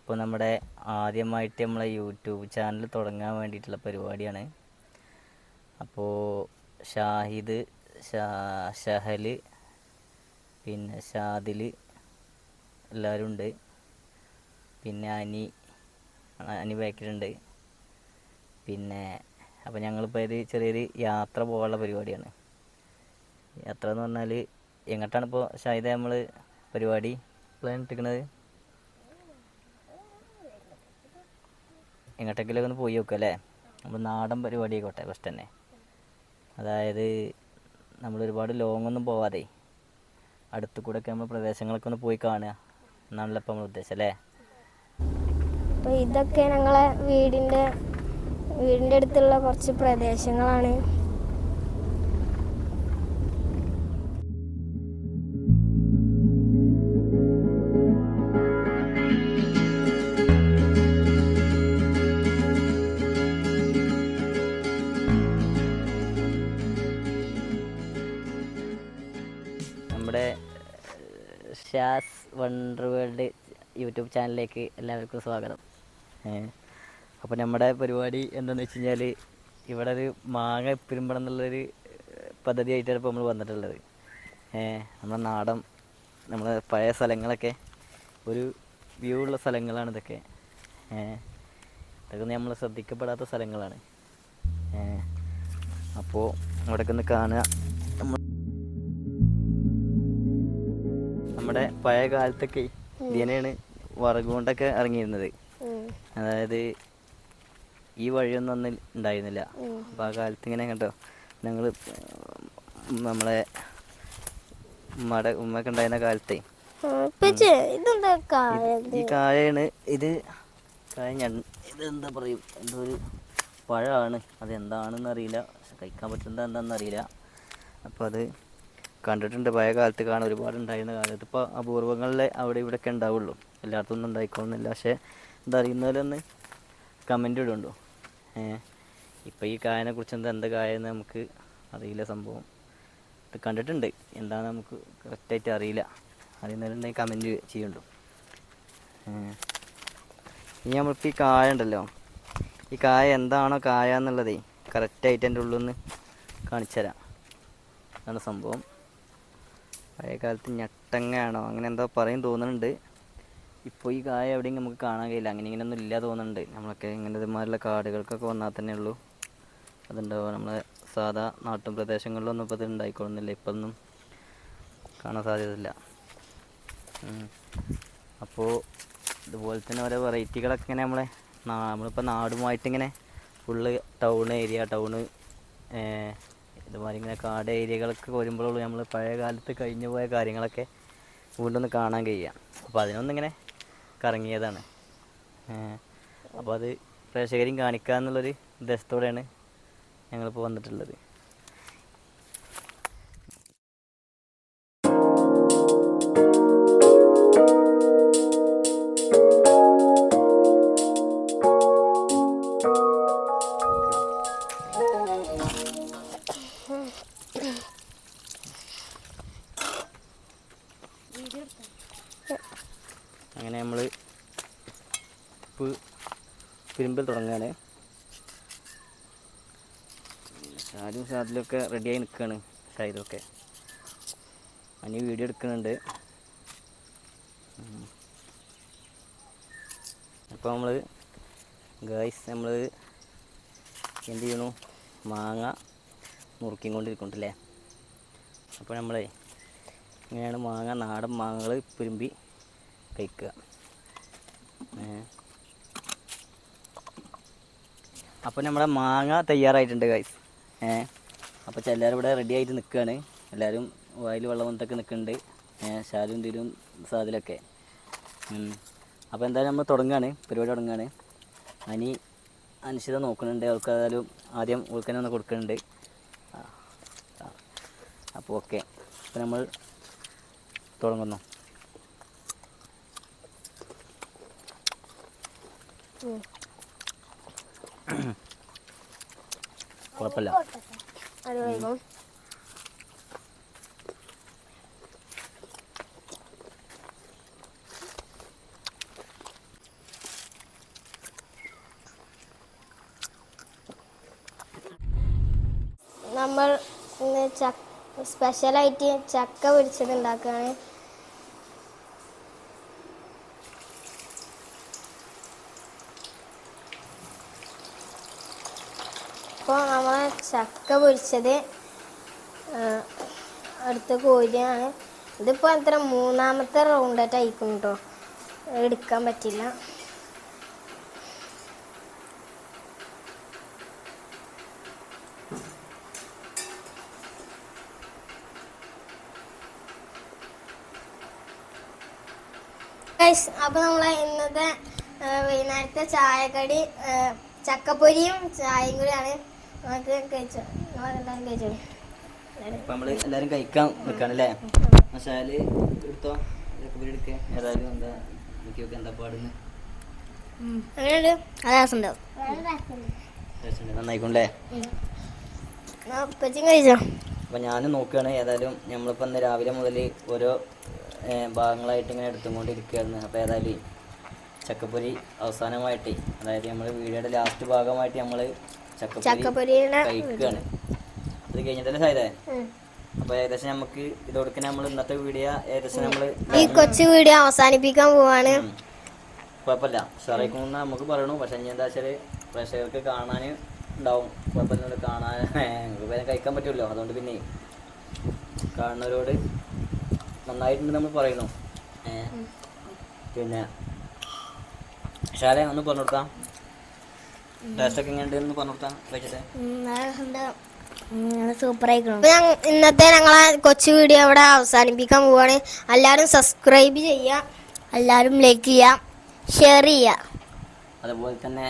ഇപ്പോൾ നമ്മുടെ ആദ്യമായിട്ട് നമ്മളെ യൂട്യൂബ് ചാനൽ തുടങ്ങാൻ വേണ്ടിയിട്ടുള്ള പരിപാടിയാണ്. അപ്പോൾ ഷാഹിദ്, ഷഹൽ, പിന്നെ ഷാദിൽ എല്ലാവരും ഉണ്ട്. പിന്നെ അനി ബാക്കിലുണ്ട്. പിന്നെ അപ്പോൾ ഞങ്ങളിപ്പോൾ ഇത് ചെറിയൊരു യാത്ര പോകാനുള്ള പരിപാടിയാണ്. യാത്ര എന്ന് പറഞ്ഞാൽ എങ്ങോട്ടാണ് ഇപ്പോൾ ഷാഹിദ നമ്മൾ പരിപാടി പ്ലാൻ ഇട്ടിരിക്കുന്നത്? എങ്ങോട്ടെങ്കിലൊക്കെ ഒന്ന് പോയി നോക്കുക അല്ലേ? നമ്മൾ നാടൻ പരിപാടി ആയിക്കോട്ടെ ഫസ്റ്റ് തന്നെ. അതായത് നമ്മൾ ഒരുപാട് ലോങ് ഒന്നും പോവാതെ അടുത്ത് കൂടെ ഒക്കെ നമ്മൾ പ്രദേശങ്ങളൊക്കെ ഒന്ന് പോയി കാണുക എന്നാണല്ലോ ഇപ്പോൾ നമ്മൾ ഉദ്ദേശം അല്ലേ? അപ്പോൾ ഇതൊക്കെ ഞങ്ങളെ വീടിൻ്റെ അടുത്തുള്ള കുറച്ച് പ്രദേശങ്ങളാണ്. നമ്മുടെ ഷാസ് വണ്ടർ വേൾഡ് യൂട്യൂബ് ചാനലിലേക്ക് എല്ലാവർക്കും സ്വാഗതം. അപ്പോൾ നമ്മുടെ പരിപാടി എന്താണെന്ന് വെച്ച് കഴിഞ്ഞാൽ ഇവിടെ ഒരു മാങ്ങ ഉപ്പിരുമ്പണം എന്നുള്ളൊരു പദ്ധതിയായിട്ടാണ് ഇപ്പോൾ നമ്മൾ വന്നിട്ടുള്ളത്. നമ്മുടെ നാടൻ നമ്മളെ പഴയ സ്ഥലങ്ങളൊക്കെ ഒരു വ്യൂ ഉള്ള സ്ഥലങ്ങളാണ് ഇതൊക്കെ. ഇതൊക്കെ നമ്മൾ ശ്രദ്ധിക്കപ്പെടാത്ത സ്ഥലങ്ങളാണ്. അപ്പോൾ അവിടെയൊക്കെ ഒന്ന് കാണുക. നമ്മുടെ പഴയ കാലത്തൊക്കെ ഇതിനെയാണ് വിറക് കൊണ്ടൊക്കെ ഇറങ്ങിയിരുന്നത്. അതായത് ഈ വഴിയൊന്നും അന്ന് ഉണ്ടായിരുന്നില്ല. അപ്പോൾ ആ കാലത്ത് ഇങ്ങനെ കേട്ടോ ഞങ്ങൾ നമ്മളെ ഉമ്മയൊക്കെ ഉണ്ടായിരുന്ന കാലത്തെ ഈ കായാണ് ഇത്. ഇതെന്താ പറയും, എന്തോ ഒരു പഴമാണ്. അതെന്താണെന്ന് അറിയില്ല, കഴിക്കാൻ പറ്റുന്നത് എന്താണെന്ന് അറിയില്ല. അപ്പോൾ അത് കണ്ടിട്ടുണ്ട്, പഴയ കാലത്ത് കാണാൻ ഒരുപാട് ഉണ്ടായിരുന്ന കാലത്ത്. ഇപ്പോൾ അപൂർവങ്ങളിലെ അവിടെ ഇവിടെയൊക്കെ ഉണ്ടാവുള്ളൂ, എല്ലായിടത്തും ഒന്നും ഉണ്ടായിക്കോളുന്നില്ല. പക്ഷേ ഇതറിയുന്നവരൊന്ന് കമൻ്റ് ഇടുണ്ടോ? ഇപ്പോൾ ഈ കായനെ കുറിച്ച് എന്താ കായെന്ന് നമുക്ക് അറിയില്ല സംഭവം. ഇത് കണ്ടിട്ടുണ്ട്, എന്താണെന്ന് നമുക്ക് കറക്റ്റായിട്ട് അറിയില്ല. അറിയുന്നവരുണ്ടെങ്കിൽ കമൻറ്റ് ചെയ്യുന്നുണ്ടോ? ഇനി നമ്മൾക്ക് ഈ കായ ഉണ്ടല്ലോ, ഈ കായ എന്താണോ കായ എന്നുള്ളതേ കറക്റ്റായിട്ട് എൻ്റെ ഉള്ളിൽ നിന്ന് കാണിച്ചു തരാം. അതാണ് സംഭവം. പഴയ കാലത്ത് ഞട്ടങ്ങയാണോ അങ്ങനെ എന്തോ പറയും തോന്നുന്നുണ്ട്. ഇപ്പോൾ ഈ കായ എവിടെയും നമുക്ക് കാണാൻ കഴിയില്ല, അങ്ങനെ ഇങ്ങനെയൊന്നും ഇല്ല തോന്നുന്നുണ്ട്. നമ്മളൊക്കെ ഇങ്ങനെ ഇതുമാതിരിയുള്ള കാടുകൾക്കൊക്കെ വന്നാൽ തന്നെ ഉള്ളൂ അതുണ്ടാവുക. നമ്മളെ സാധാ നാട്ടും പ്രദേശങ്ങളിലൊന്നും ഇപ്പോൾ ഇത് ഉണ്ടായിക്കൊള്ളുന്നില്ല, ഇപ്പൊന്നും കാണാൻ സാധ്യതയില്ല. അപ്പോൾ ഇതുപോലെ തന്നെ ഓരോ വെറൈറ്റികളൊക്കെ ഇങ്ങനെ നമ്മളിപ്പോൾ നാടുമായിട്ടിങ്ങനെ ഫുള്ള് ടൗണ് ഇതുമാതിരി ഇങ്ങനെ കാട് ഏരിയകളൊക്കെ വരുമ്പോഴുള്ളൂ നമ്മൾ പഴയ കാലത്ത് കഴിഞ്ഞു പോയ കാര്യങ്ങളൊക്കെ വീണ്ടും ഒന്ന് കാണാൻ കഴിയുക. അപ്പോൾ അതിനൊന്നിങ്ങനെ കറങ്ങിയതാണ്. അപ്പോൾ അത് പ്രേക്ഷകരെയും കാണിക്കുക എന്നുള്ളൊരു ഉദ്ദേശത്തോടെയാണ് ഞങ്ങളിപ്പോൾ വന്നിട്ടുള്ളത്. അങ്ങനെ നമ്മൾ തിരുമ്പൽ തുടങ്ങുകയാണ്. ഷാദിലൊക്കെ റെഡിയായി നിൽക്കുകയാണ്. ഷാഹിദൊക്കെ അനി വീഡിയോ എടുക്കുന്നുണ്ട്. അപ്പോൾ നമ്മൾ എന്ത് ചെയ്യണു, മാങ്ങ നുറുക്കിക്കൊണ്ടിരിക്കുന്നുണ്ടല്ലേ. അപ്പോൾ നമ്മളെ ഇങ്ങനെയാണ് നാടൻ മാങ്ങകൾ പുരുമ്പി കഴിക്കുക. അപ്പോൾ നമ്മുടെ മാങ്ങ തയ്യാറായിട്ടുണ്ട് ഗൈസ്. അപ്പോൾ എല്ലാവരും ഇവിടെ റെഡി ആയിട്ട് നിൽക്കുകയാണ്. എല്ലാവരും വായിൽ വെള്ളം വന്നിട്ടൊക്കെ നിൽക്കുന്നുണ്ട്. ഷാലും തിരും സാദിലൊക്കെ. അപ്പോൾ എന്തായാലും നമ്മൾ പരിപാടി തുടങ്ങുകയാണ്. അനിശ്ചിത നോക്കുന്നുണ്ട്. അവൾക്ക് ഏതായാലും ആദ്യം ഉൾക്കനെ ഒന്ന് കൊടുക്കുന്നുണ്ട്. അപ്പോൾ ഓക്കെ, അപ്പോൾ നമ്മൾ തുടങ്ങുന്നു. കുഴപ്പമില്ല. നമ്മൾ ഇന്ന് സ്പെഷ്യലായിട്ട് ചക്ക പൊരിച്ചത് ഉണ്ടാക്കുകയാണ്. അപ്പോൾ നമ്മൾ ചക്ക പൊരിച്ചത് അടുത്ത കോരിയാണ്. ഇതിപ്പോൾ എത്ര മൂന്നാമത്തെ റൗണ്ടായിട്ട് അയക്കും കേട്ടോ, എടുക്കാൻ പറ്റില്ല. അപ്പോൾ നമ്മളെ ഇന്നത്തെ വൈകുന്നേരത്തെ ചായക്കടി ചക്കപ്പൊരിയും ചായയും കൂടിയാണ്. നമുക്ക് കഴിച്ചോ, നിങ്ങളെല്ലാവരും കഴിച്ചോളൂ. അപ്പം നമ്മൾ എല്ലാവരും കഴിക്കാൻ നിൽക്കുകയാണ് അല്ലേ? മസാല എടുത്തോ, ചക്കപ്പൊരി എടുക്കുക. ഏതായാലും എന്താ നോക്കിയൊക്കെ എന്താ പാടുന്നു? അങ്ങനെയുണ്ട്, അത് രസമുണ്ടാവും. നന്നായിക്കൊണ്ടേ. ഉപ്പച്ചും കഴിച്ചോ? അപ്പം ഞാൻ നോക്കുകയാണ്. ഏതായാലും നമ്മളിപ്പോൾ ഇന്ന് രാവിലെ മുതൽ ഓരോ ഭാഗങ്ങളായിട്ട് ഇങ്ങനെ എടുത്തുകൊണ്ടിരിക്കുകയായിരുന്നു. അപ്പോൾ ഏതായാലും ചക്കപ്പൊരി അവസാനമായിട്ട്, അതായത് നമ്മൾ വീഡിയോയുടെ ലാസ്റ്റ് ഭാഗമായിട്ട് നമ്മൾ ചക്കപ്പൊരി കഴിക്കുകയാണ്. അത് കഴിഞ്ഞിട്ടല്ലേ സായതേ? അപ്പോൾ ഏകദേശം നമുക്ക് ഇതോടൊക്കെ നമ്മൾ ഇന്നത്തെ വീഡിയോ ഏകദേശം നമ്മൾ ഈ കൊച്ചു വീഡിയോ അവസാനിപ്പിക്കാൻ പോവാണ്. കുഴപ്പമില്ല, ഉഷാറായിക്കൊന്ന് നമുക്ക് പറയണു. പക്ഷെ ഇനി എന്താ വെച്ചാൽ പ്രേക്ഷകർക്ക് കാണാൻ ഉണ്ടാവും. കുഴപ്പമില്ല, കാണാൻ നമുക്ക് കഴിക്കാൻ പറ്റുമല്ലോ. അതുകൊണ്ട് പിന്നെ കാണുന്നവരോട് നന്നായിട്ടുണ്ട് നമ്മൾ പറയുന്നു. പിന്നെ ഷാലെ ഒന്ന് പറഞ്ഞു കൊടുക്കാം, ടേസ്റ്റൊക്കെ എങ്ങനെയുണ്ടെന്ന് പറഞ്ഞു കൊടുക്കാം. കഴിച്ചിട്ട് സൂപ്പറായിരിക്കണം. ഇന്നത്തെ ഞങ്ങളെ കൊച്ചു വീഡിയോ ഇവിടെ അവസാനിപ്പിക്കാൻ പോവാണ്. എല്ലാവരും സബ്സ്ക്രൈബ് ചെയ്യുക, എല്ലാവരും ലൈക്ക് ചെയ്യുക, ഷെയർ ചെയ്യുക. അതുപോലെ തന്നെ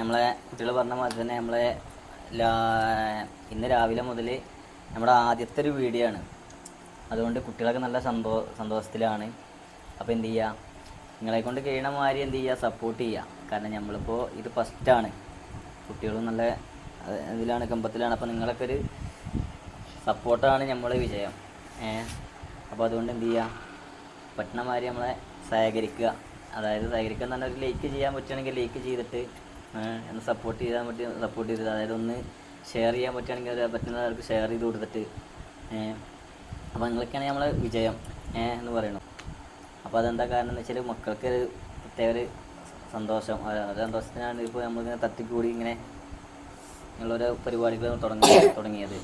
നമ്മളെ കുട്ടികൾ പറഞ്ഞ മാതിരി തന്നെ നമ്മളെ ഇന്ന് രാവിലെ മുതൽ നമ്മുടെ ആദ്യത്തെ ഒരു വീഡിയോ ആണ്. അതുകൊണ്ട് കുട്ടികളൊക്കെ നല്ല സന്തോഷത്തിലാണ്. അപ്പോൾ എന്ത് ചെയ്യുക, നിങ്ങളെ കൊണ്ട് കഴിയണ മാതിരി എന്ത് ചെയ്യുക, സപ്പോർട്ട് ചെയ്യുക. കാരണം നമ്മളിപ്പോൾ ഇത് ഫസ്റ്റാണ്, കുട്ടികളും നല്ല ഇതിലാണ്, കമ്പത്തിലാണ്. അപ്പോൾ നിങ്ങളൊക്കെ ഒരു സപ്പോർട്ടാണ് നമ്മളെ വിജയം. അപ്പോൾ അതുകൊണ്ട് എന്ത് ചെയ്യുക, പറ്റണ മാതിരി നമ്മളെ സഹകരിക്കുക. അതായത് സഹകരിക്കുക എന്ന് പറഞ്ഞാൽ ഒരു ലൈക്ക് ചെയ്യാൻ പറ്റുകയാണെങ്കിൽ ലൈക്ക് ചെയ്തിട്ട് ഒന്ന് സപ്പോർട്ട് ചെയ്തിട്ട്, അതായത് ഒന്ന് ഷെയർ ചെയ്യാൻ പറ്റുകയാണെങ്കിൽ പറ്റുന്നവർക്ക് ഷെയർ ചെയ്ത് കൊടുത്തിട്ട്, അപ്പോൾ നിങ്ങളൊക്കെയാണ് നമ്മളെ വിജയം എന്ന് പറയുന്നു. അപ്പോൾ അതെന്താ കാരണം എന്ന് വെച്ചാൽ മക്കൾക്ക് ഒരു പ്രത്യേക ഒരു സന്തോഷം. സന്തോഷത്തിനാണ് ഇപ്പോൾ നമ്മളിങ്ങനെ തട്ടിക്കൂടി ഇങ്ങനെ ഉള്ളൊരു പരിപാടികൾ തുടങ്ങിയത്.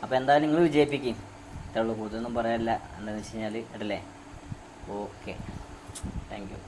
അപ്പോൾ എന്തായാലും നിങ്ങൾ വിജയിപ്പിക്കും. ഇത്രയുള്ളൂ, കൂടുതലൊന്നും പറയാനില്ല. എന്താണെന്ന് വെച്ച് കഴിഞ്ഞാൽ ഇടല്ലേ? Okay, thank you.